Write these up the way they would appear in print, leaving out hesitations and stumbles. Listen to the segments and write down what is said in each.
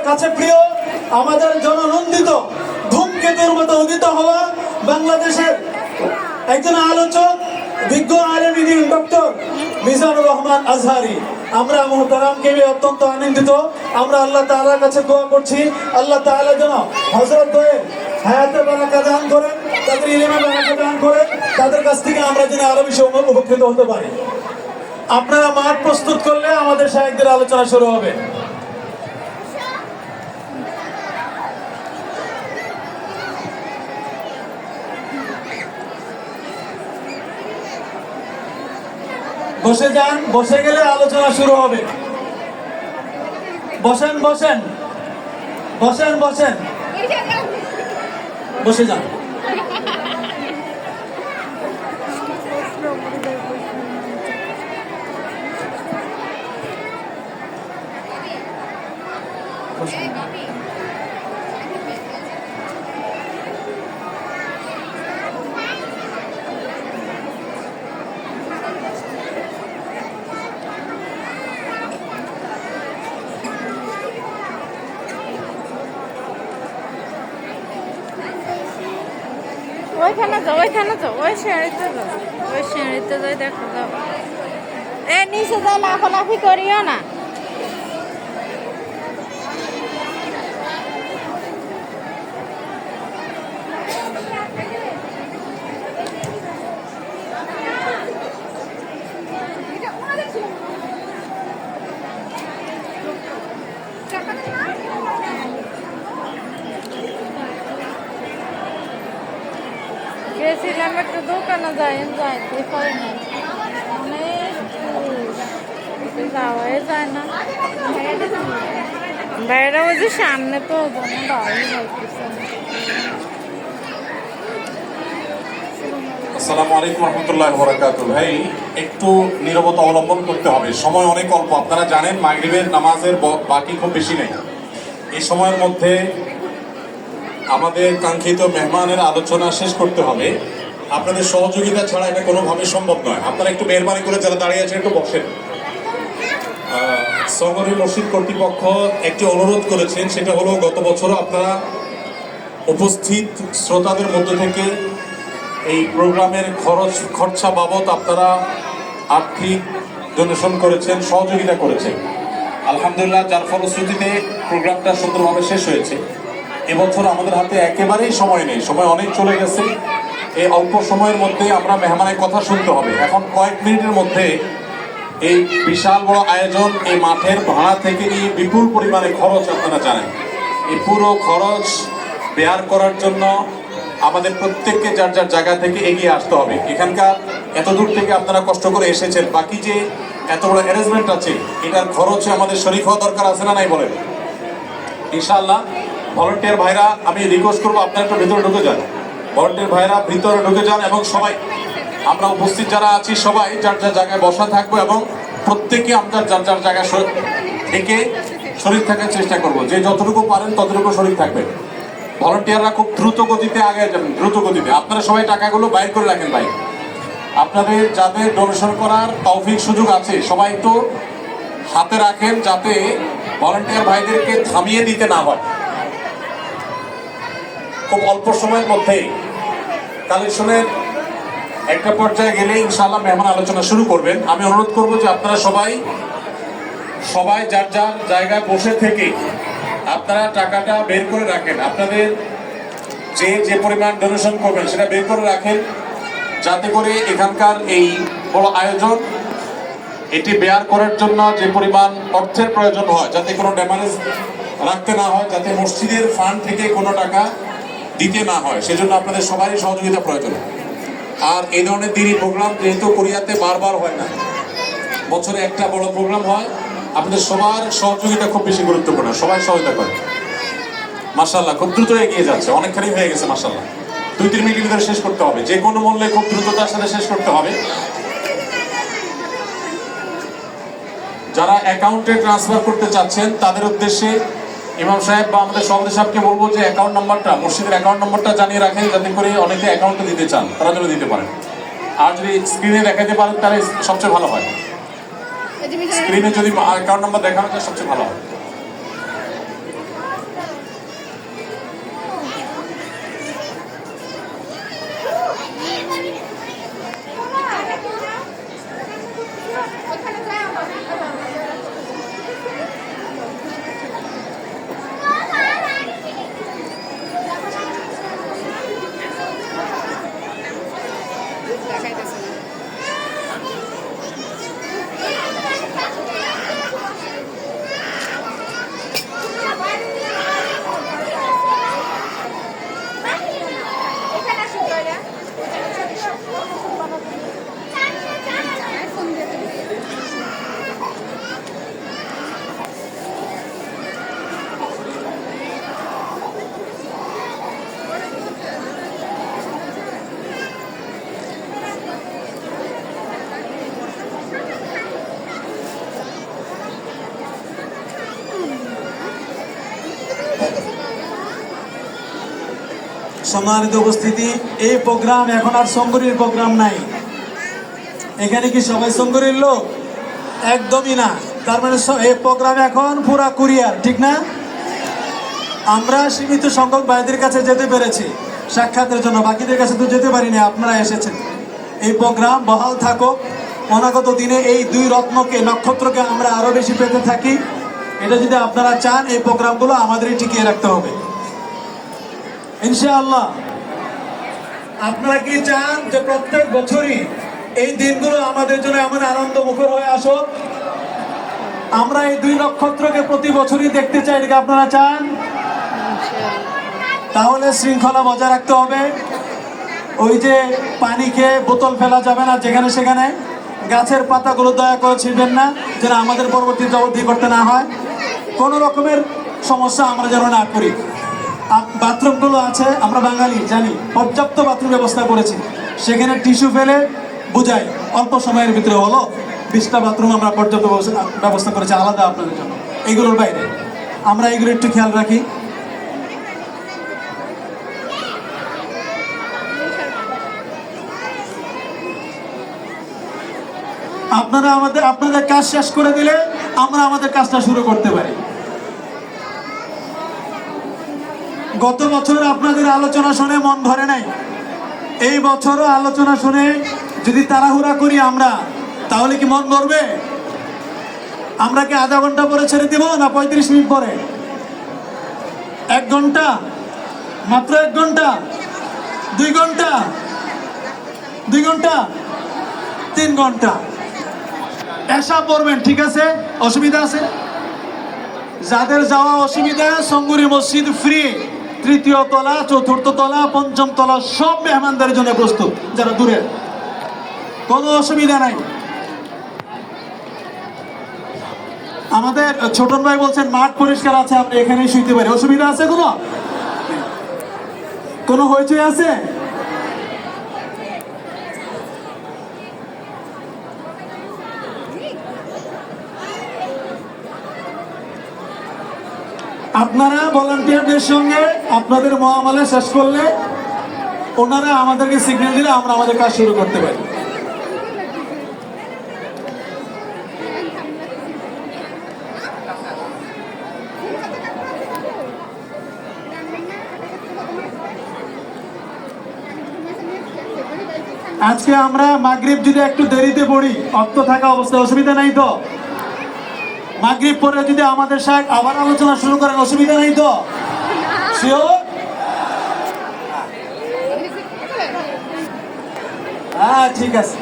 কাছে প্রিয়, আমাদের জননন্দিত ধূমকেতুর মতো উদিত হওয়া বাংলাদেশের একজন আলোচক, বিজ্ঞ আলেম দিন ডক্টর মিজানুর রহমান আজহারি। আমরা মুহতারামকে অত্যন্ত আনন্দিত। আমরা আল্লাহ তাআলার কাছে দোয়া করছি, আল্লাহ তাআলা যেন হযরত দয়ের হায়াতে বারাকা দান করেন, তাদের ইলমে বারাকা দান করেন, তাদের কাছ থেকে আমরা যেন আরো বেশি উপকৃত হতে পারি। আপনারা মাঠ প্রস্তুত করলে আমাদের শায়েখদের আলোচনা শুরু হবে। বসে যান, বসে গেলে আলোচনা শুরু হবে। বসেন বসেন বসেন বসেন বসে যান। ওইখানে যাও, ওইখানে যাও, ওই সিঁড়িতে যাও, ওই সিঁড়িতে যাই, দেখো যাও। এ নিচে যাই, লাফালাফি করিও না। গেছিলাম একটু দোকানে যাইতে পারি না, অনেক যাওয়াই যায় না। বাইরে ওই যে সামনে তো দাঁড়িয়ে যাইতেছে। আসসালামু আলাইকুম রহমতুল্লাহ বরাকাতুহু। ভাই একটু নীরবতা অবলম্বন করতে হবে, সময় অনেক অল্প। আপনারা জানেন মাগরিবের নামাজের বাকি খুব বেশি নেই। এই সময়ের মধ্যে আমাদের কাঙ্ক্ষিত মেহমানের আলোচনা শেষ করতে হবে। আপনাদের সহযোগিতা ছাড়া এটা কোনোভাবে সম্ভব নয়। আপনারা একটু মেহরবানি করে যারা দাঁড়িয়ে আছেন একটু বসেন। সগরি মসজিদ কর্তৃপক্ষ একটি অনুরোধ করেছেন, সেটা হলো গত বছরও আপনারা উপস্থিত শ্রোতাদের মধ্য থেকে এই প্রোগ্রামের খরচা বাবদ আপনারা আর্থিক ডোনেশন করেছেন, সহযোগিতা করেছেন। আলহামদুলিল্লাহ, যার ফলশ্রুতিতে প্রোগ্রামটা সুন্দরভাবে শেষ হয়েছে। এবছর আমাদের হাতে একেবারেই সময় নেই, সময় অনেক চলে গেছে। এই অল্প সময়ের মধ্যে আমরা মেহমানের কথা শুনতে হবে। এখন কয়েক মিনিটের মধ্যে এই বিশাল বড় আয়োজন, এই মাঠের ভাড়া থেকে নিয়ে বিপুল পরিমাণে খরচ, আপনারা জানেন। এই পুরো খরচ বেয়ার করার জন্য আমাদের প্রত্যেককে যার যার জায়গা থেকে এগিয়ে আসতে হবে। এখানকার এত দূর থেকে আপনারা কষ্ট করে এসেছেন, বাকি যে এত বড় অ্যারেঞ্জমেন্ট আছে এটার খরচে আমাদের শরীক হওয়া দরকার আছে না নাই বলেন? ইনশাআল্লাহ ভলান্টিয়ার ভাইরা, আমি রিকোয়েস্ট করবো আপনারা একটু ভিতরে ঢুকে যান। ভলান্টিয়ার ভাইরা ভিতরে ঢুকে যান এবং সবাই আমরা উপস্থিত যারা আছি সবাই যার যার জায়গায় বসা থাকবো এবং প্রত্যেকে আমরা যার যার জায়গায় থেকে শরীর থাকার চেষ্টা করব। যে যতটুকু পারেন ততটুকু শরীর থাকবে। ভলান্টিয়াররা খুব দ্রুত গতিতে আগে যাবেন, দ্রুত গতিতে। আপনারা সবাই টাকাগুলো বাইর করে রাখেন ভাই। আপনাদের যাদের ডোনেশন করার তৌফিক সুযোগ আছে সবাই একটু হাতে রাখেন, যাতে ভলান্টিয়ার ভাইদেরকে থামিয়ে দিতে না হয়। খুব অল্প সময়ের মধ্যেই কালেকশনের একটা পর্যায়ে গেলে ইনশাআল্লাহ মেহমান আলোচনা শুরু করবেন। আমি অনুরোধ করব যে আপনারা সবাই যার যার জায়গায় বসে থেকে আপনারা টাকাটা বের করে রাখেন। আপনাদের যে পরিমাণ ডোনেশন করবেন সেটা বের করে রাখেন, যাতে করে এখানকার এই বড় আয়োজন এটি বেয়ার করার জন্য যে পরিমাণ অর্থের প্রয়োজন হয় যাতে কোনো ড্যামেজ রাখতে না হয়, যাতে মসজিদের ফান্ড থেকে কোনো টাকা দিতে না হয়, সেজন্য আপনাদের সবারই সহযোগিতা প্রয়োজন। আর এই ধরনের দিনই প্রোগ্রাম যেহেতু কোরিয়াতে বারবার হয় না, বছরে একটা বড় প্রোগ্রাম হয়, আপনাদের সবার সহযোগিতা খুব বেশি গুরুত্বপূর্ণ। সবাই সহযোগিতা করে। মাশাআল্লাহ খুব দ্রুত এগিয়ে যাচ্ছে, অনেকখানি হয়ে গেছে মাশাআল্লাহ। 2-3 মিনিটের ভিতরে শেষ করতে হবে, যে কোনো মূল্যে খুব দ্রুততার সাথে শেষ করতে হবে। যারা অ্যাকাউন্টে ট্রান্সফার করতে চাচ্ছেন তাদের উদ্দেশ্যে ইমাম সাহেব বা আমাদের সভাপতি সাহেবকে বলবো যে অ্যাকাউন্ট নাম্বারটা, মসজিদের অ্যাকাউন্ট নাম্বারটা জানিয়ে রাখেন, যাতে করে অনেকে অ্যাকাউন্টে দিতে চান তারা যেন দিতে পারেন। আর যদি স্ক্রিনে দেখাতে পারেন তাহলে সবচেয়ে ভালো হয়। স্ক্রিনে যদি অ্যাকাউন্ট নাম্বার দেখানো যায় সবচেয়ে ভালো হয়। সম্মানিত উপস্থিতি, এই প্রোগ্রাম এখন আর শঙ্করীর প্রোগ্রাম নাই। এখানে কি সবাই শঙ্করীর লোক? একদমই না। তার মানে এই প্রোগ্রাম এখন পুরা কুরিয়ার, ঠিক না? আমরা সীমিত সংখ্যক ভাইদের কাছে যেতে পেরেছি সাক্ষাতের জন্য, বাকিদের কাছে তো যেতে পারিনি। আপনারা এসেছেন। এই প্রোগ্রাম বহাল থাকুক। অনাগত দিনে এই দুই রত্নকে, নক্ষত্রকে আমরা আরো বেশি পেতে থাকি। এটা যদি আপনারা চান, এই প্রোগ্রামগুলো আমাদেরই টিকিয়ে রাখতে হবে ইনশাআল্লাহ। আপনারা কি চান যে প্রত্যেক বছরই এই দিনগুলো আমাদের জন্য এমন আনন্দ মুখর হয়ে আসুক? আমরা এই দুই নক্ষত্রকে প্রতি বছরই দেখতে চাই, এটাকে আপনারা চান? তাহলে শৃঙ্খলা বজায় রাখতে হবে। ওই যে পানি খেয়ে বোতল ফেলা যাবে না যেখানে সেখানে। গাছের পাতাগুলো দয়া করে ছিঁড়বেন না, যেন আমাদের পরবর্তী জবাবদিহি করতে না হয়। কোনো রকমের সমস্যা আমরা যেন না করি। বাথরুমগুলো আছে, আমরা বাঙালি জানি, পর্যাপ্ত বাথরুম ব্যবস্থা করেছি। সেখানে টিস্যু ফেলে বুঝাই, অল্প সময়ের ভিতরে হলো 20টা বাথরুম আমরা পর্যাপ্ত ব্যবস্থা করেছি আলাদা আপনাদের জন্য। এইগুলোর বাইরে আমরা এগুলো একটু খেয়াল রাখি। আপনারা আপনাদের কাজ শেষ করে দিলে আমরা আমাদের কাজটা শুরু করতে পারি। গত বছর আপনাদের আলোচনা শুনে মন ভরে নাই। এই বছরও আলোচনা শুনে যদি তাড়াহুড়া করি আমরা, তাহলে কি মন ভরবে? আমরা কি আধা ঘন্টা পরে ছেড়ে দিব না 35 মিনিট পরে? 1 ঘন্টা? মাত্র 1 ঘন্টা? 2 ঘন্টা? 2 ঘন্টা? 3 ঘন্টা? এসা পড়বেন, ঠিক আছে? অসুবিধা আছে? যাদের যাওয়া অসুবিধা, সঙ্গুরি মসজিদ ফ্রি। 3য় তলা, 4র্থ তলা, 5ম তলা সব মেহমানদের জন্য প্রস্তুত, যারা দূরের। কোনো অসুবিধা নাই। আমাদের ছোটন ভাই বলছেন মাঠ পরিষ্কার আছে, আপনি এখানেই শুইতে পারি। অসুবিধা আছে কোনো হইচই আছে? আপনারা ভলান্টিয়ারদের সঙ্গে আপনাদের মহামালা শেষ করলে ওনারা আমাদেরকে সিগন্যাল দিলে আমরা আমাদের কাজ শুরু করতে পারি। আজকে আমরা মাগরিব যদি একটু দেরিতে পড়ি, অর্থ থাকা অবস্থায়, অসুবিধা নাই তো? মাগরিব পরে যদি আমাদের সাথে আবার আলোচনা শুরু করেন, অসুবিধা নেই তো? শিওর? হ্যাঁ, ঠিক আছে।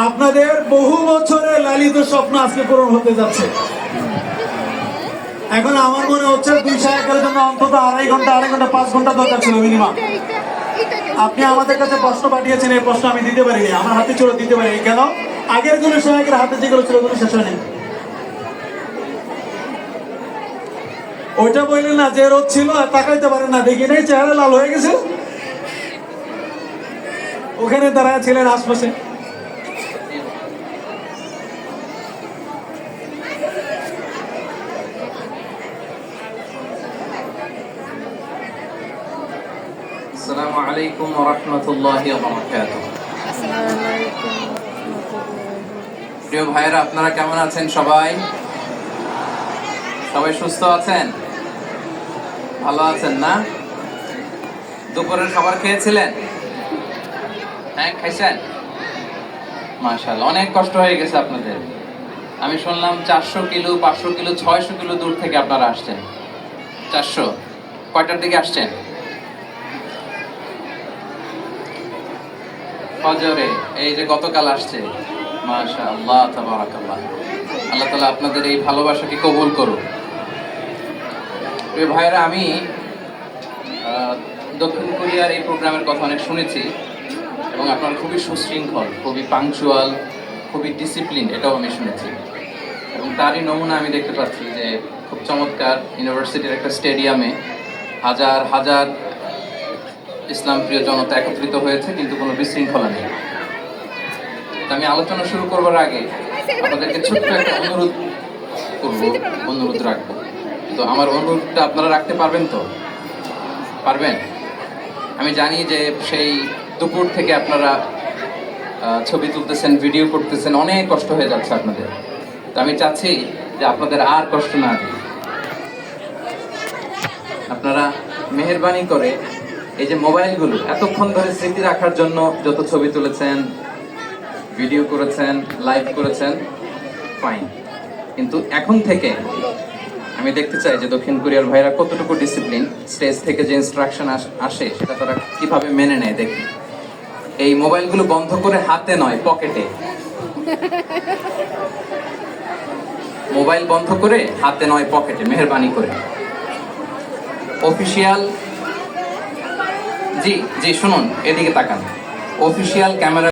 আপনাদের বহু বছরের লালিত স্বপ্ন আজকে পূরণ হতে যাচ্ছে। এখন আমার মনে হচ্ছে 2 সাহেবের জন্য অন্তত 2.5 ঘন্টা, 5 ঘন্টা দরকার ছিল মিনিমাম। আপনি আমাদের কাছে প্রশ্ন পাঠিয়েছেন, এই প্রশ্ন আমি দিতে পারিনি, আমার হাতে ছিল দিতে পারিনি। কেন? আগের গুলো সহায়কের হাতে যেগুলো ছিল ওগুলো শেষ হয়নি। ওইটা বললেন না যে রোদ ছিল তাকাইতে পারেন না, দেখি নাই চেহারা লাল হয়ে গেছে। ওখানে তারা ছিলেন আশপাশে। আসসালামু আলাইকুম ওয়া রাহমাতুল্লাহি ওয়া বারাকাতুহু। প্রিয় ভাইরা, আপনারা কেমন আছেন? সবাই সুস্থ আছেন? ভালো আছেন না? দুপুরের খাবার খেয়েছিলেন? হ্যাঁ, খাইছেন? মাশাআল্লাহ, অনেক কষ্ট হয়ে গেছে আপনাদের। আমি শুনলাম 400 কিলো, 500 কিলো, 600 কিলো দূর থেকে আপনারা আসছেন। 400 কয়টার দিকে আসছেন? ফজরে, এই যে গতকাল আসছে। মাশাআল্লাহ, তাবারাকাল্লাহ। আল্লাহ তাআলা আপনাদের এই ভালোবাসাকে কবুল করুন। প্রিয় ভাইরা, আমি দক্ষিণ কোরিয়ার এই প্রোগ্রামের কথা অনেক শুনেছি এবং আপনারা খুবই সুশৃঙ্খল, খুবই পাংচুয়াল, খুবই ডিসিপ্লিন, এটাও আমি শুনেছি। এবং তারই নমুনা আমি দেখতে পাচ্ছি যে খুব চমৎকার ইউনিভার্সিটির একটা স্টেডিয়ামে হাজার হাজার ইসলাম প্রিয় জনতা একত্রিত হয়েছে, কিন্তু কোনো বিশৃঙ্খলা নেই। তো আমি আলোচনা শুরু করবার আগে আপনাদেরকে ছোট্ট একটা অনুরোধ রাখবো। তো আমার অনুরোধটা আপনারা রাখতে পারবেন তো? পারবেন? আমি জানি যে সেই দুপুর থেকে আপনারা ছবি তুলতেছেন, ভিডিও করতেছেন, অনেক কষ্ট হয়ে যাচ্ছে আপনাদের। তো আমি চাচ্ছি যে আপনাদের আর কষ্ট না দিই। আপনারা মেহেরবানি করে এই যে মোবাইলগুলো এতক্ষণ ধরে স্মৃতি রাখার জন্য যত ছবি তুলেছেন, ভিডিও করেছেন, লাইভ করেছেন, ফাইন, কিন্তু এখন থেকে আমি দেখতে চাই যে দক্ষিণ কোরিয়ার ভাইরা কতটুকু ডিসিপ্লিন, স্টেজ থেকে যে ইনস্ট্রাকশন আসে সেটা তারা কিভাবে মেনে নেয় দেখি। এই মোবাইলগুলো বন্ধ করে হাতে নয়, পকেটে। মোবাইল বন্ধ করে হাতে নয়, পকেটে, মেহেরবানি করে। অফিসিয়াল, জি জি শুনুন, এদিকে তাকান। Official camera